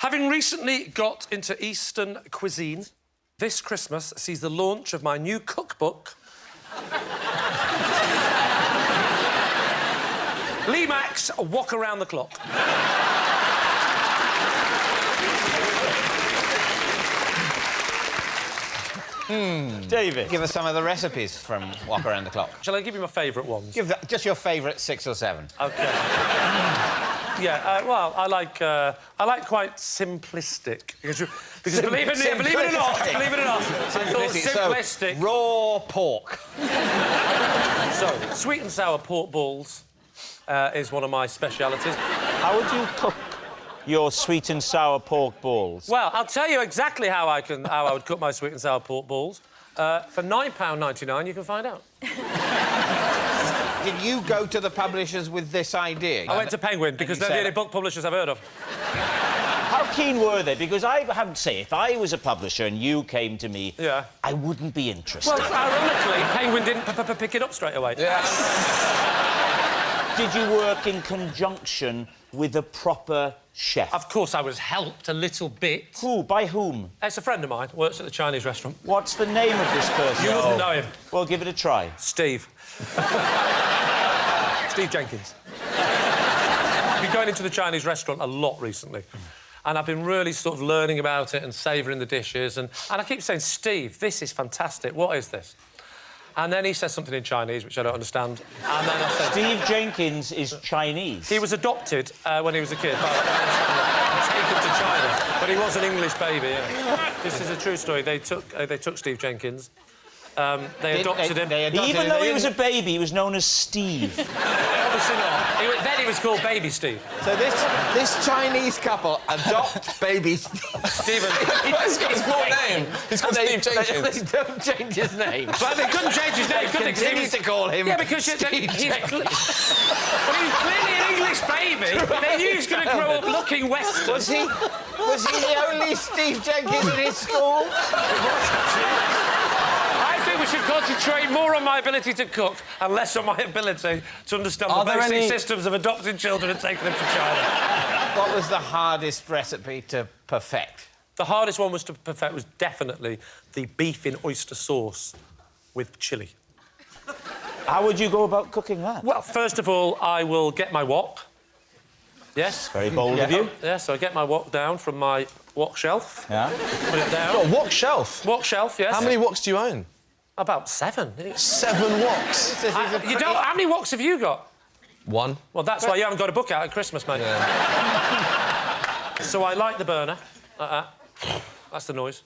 Having recently got into Eastern cuisine, this Christmas sees the launch of my new cookbook. Lee Mack's Walk Around the Clock. David, give us some of the recipes from Walk Around the Clock. Shall I give you my favourite ones? Give that, just your favourite 6 or 7. OK. Yeah, well, I like quite simplistic. Because believe it or not, simplistic. So, raw pork. So, sweet and sour pork balls is one of my specialities. How would you cook your sweet and sour pork balls? Well, I'll tell you exactly how I would cook my sweet and sour pork balls. For £9.99, you can find out. Did you go to the publishers with this idea? I went to Penguin, because they're the only book publishers I've heard of. How keen were they? Because I have to say, if I was a publisher and you came to me, yeah, I wouldn't be interested. Well, ironically, Penguin didn't pick it up straight away. Yeah. Did you work in conjunction with a proper chef? Of course, I was helped a little bit. Who? By whom? It's a friend of mine, works at the Chinese restaurant. What's the name of this person? You wouldn't know him. Well, give it a try. Steve. Steve Jenkins. I've been going into the Chinese restaurant a lot recently. And I've been really sort of learning about it and savouring the dishes. And I keep saying, Steve, this is fantastic. What is this? And then he says something in Chinese, which I don't understand. And then I said... Steve Jenkins is Chinese. He was adopted when he was a kid. Taken to China. But he was an English baby, yeah. This is a true story. They took Steve Jenkins. They adopted him. Even though he was a baby, he was known as Steve. Obviously not. Then he was called Baby Steve. So this Chinese couple adopt baby Steve. Stephen. He's got his full name. He's called Steve Jenkins. They don't change his name. But they couldn't change his name, could they? Continue to call him. Yeah, because he's clearly an English baby. They knew he was going to grow up looking Western. Was he the only Steve Jenkins in his school? I think we should concentrate more on my ability to cook and less on my ability to understand the basic systems of adopting children and taking them to China. What was the hardest recipe to perfect? The hardest one was to perfect was definitely the beef in oyster sauce with chilli. How would you go about cooking that? Well, first of all, I will get my wok. Yes? Very bold of you. Yeah, so I get my wok down from my wok shelf. Yeah. Put it down. Oh, wok shelf? Wok shelf, yes. How many woks do you own? About 7. 7 woks? You don't... How many woks have you got? 1. Well, that's why you haven't got a book out at Christmas, mate. Yeah. So I light the burner, like that. That's the noise.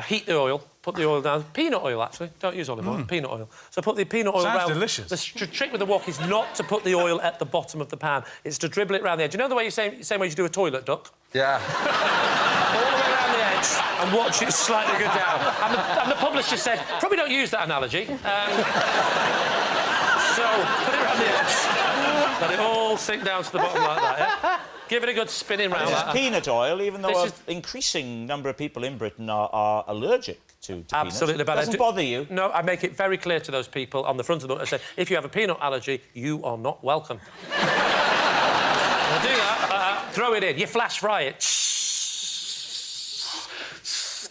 Heat the oil, put the oil down. Peanut oil, actually. Don't use olive oil, peanut oil. So put the peanut oil Sounds round... delicious. The trick with the wok is not to put the oil at the bottom of the pan. It's to dribble it round the edge. You know the way same way you do a toilet duck? Yeah. All the way around the edge and watch it slightly go down. And the publisher said, probably don't use that analogy. So, put it around the edge. Let it all sink down to the bottom like that, yeah? Give it a good spinning round. This is peanut oil, even though an increasing number of people in Britain are allergic to peanuts. Absolutely, but doesn't bother you. No, I make it very clear to those people on the front of the book. I say, if you have a peanut allergy, you are not welcome. I'll do that. Throw it in. You flash fry it.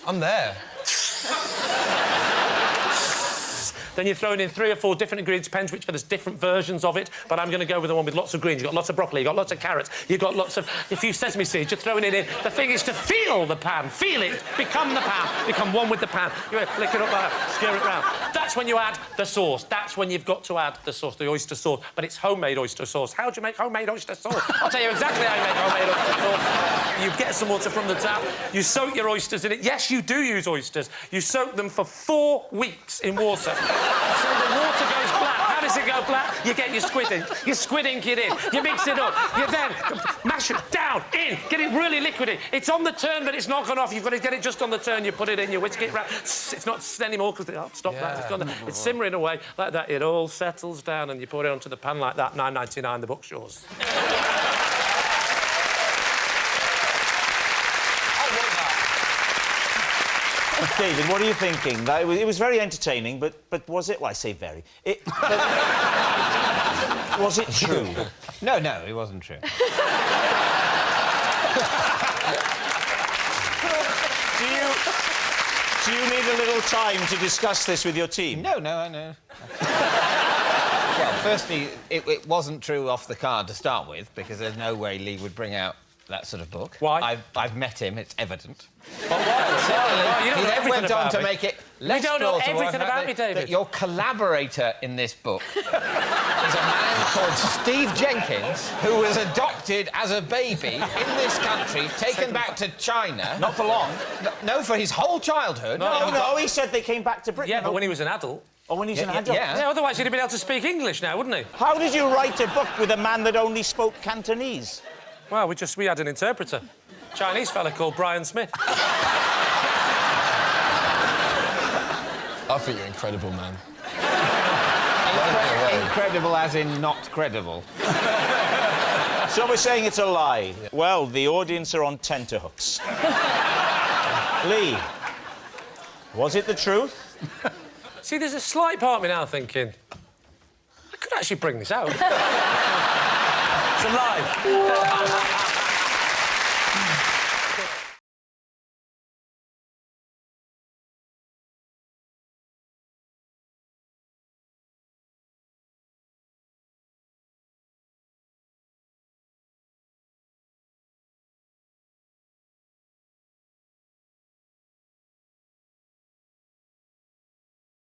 I'm there. Then you're throwing in 3 or 4 different ingredients, depends which, but there's different versions of it. But I'm going to go with the one with lots of greens. You've got lots of broccoli, you've got lots of carrots, you've got lots of... a few sesame seeds, you're throwing it in. The thing is to feel the pan, feel it, become the pan, become one with the pan. You flick it up like that, stir it round. That's when you add the sauce. That's when you've got to add the sauce, the oyster sauce. But it's homemade oyster sauce. How do you make homemade oyster sauce? I'll tell you exactly how you make homemade oyster sauce. You get some water from the tap, you soak your oysters in it. Yes, you do use oysters. You soak them for 4 weeks in water. So the water goes black. How does it go black? You get your squid ink. You squid ink it in. You mix it up. You then mash it down, in. Get it really liquidy. It's on the turn, but it's not gone off. You've got to get it just on the turn. You put it in, you whisk it round. It's not anymore because... Oh, stop that. It's gone. It's simmering away like that. It all settles down and you pour it onto the pan like that. £9.99, the book's yours. David, what are you thinking? It was very entertaining, but was it... Well, I say very. Was it true? No, it wasn't true. need a little time to discuss this with your team? No, I know. Well, firstly, it wasn't true off the card to start with, because there's no way Lee would bring out that sort of book. Why? I've met him, it's evident. But why? Secondly, You don't he know then everything went on about to me. make it less don't know plausible everything the fact about me, David. that your collaborator in this book is a man called Steve Jenkins, who was adopted as a baby in this country, taken back to China. Not for long. No, for his whole childhood. No, he said they came back to Britain. Yeah, but when he was an adult. Oh, when he's an adult. Yeah, otherwise he'd have been able to speak English now, wouldn't he? How did you write a book with a man that only spoke Cantonese? Well, we had an interpreter. Chinese fella called Brian Smith. I think you're incredible, man. Incredible as in not credible. So we're saying it's a lie. Yeah. Well, the audience are on tenterhooks. Lee, was it the truth? See, there's a slight part of me now thinking, I could actually bring this out. It's a lie.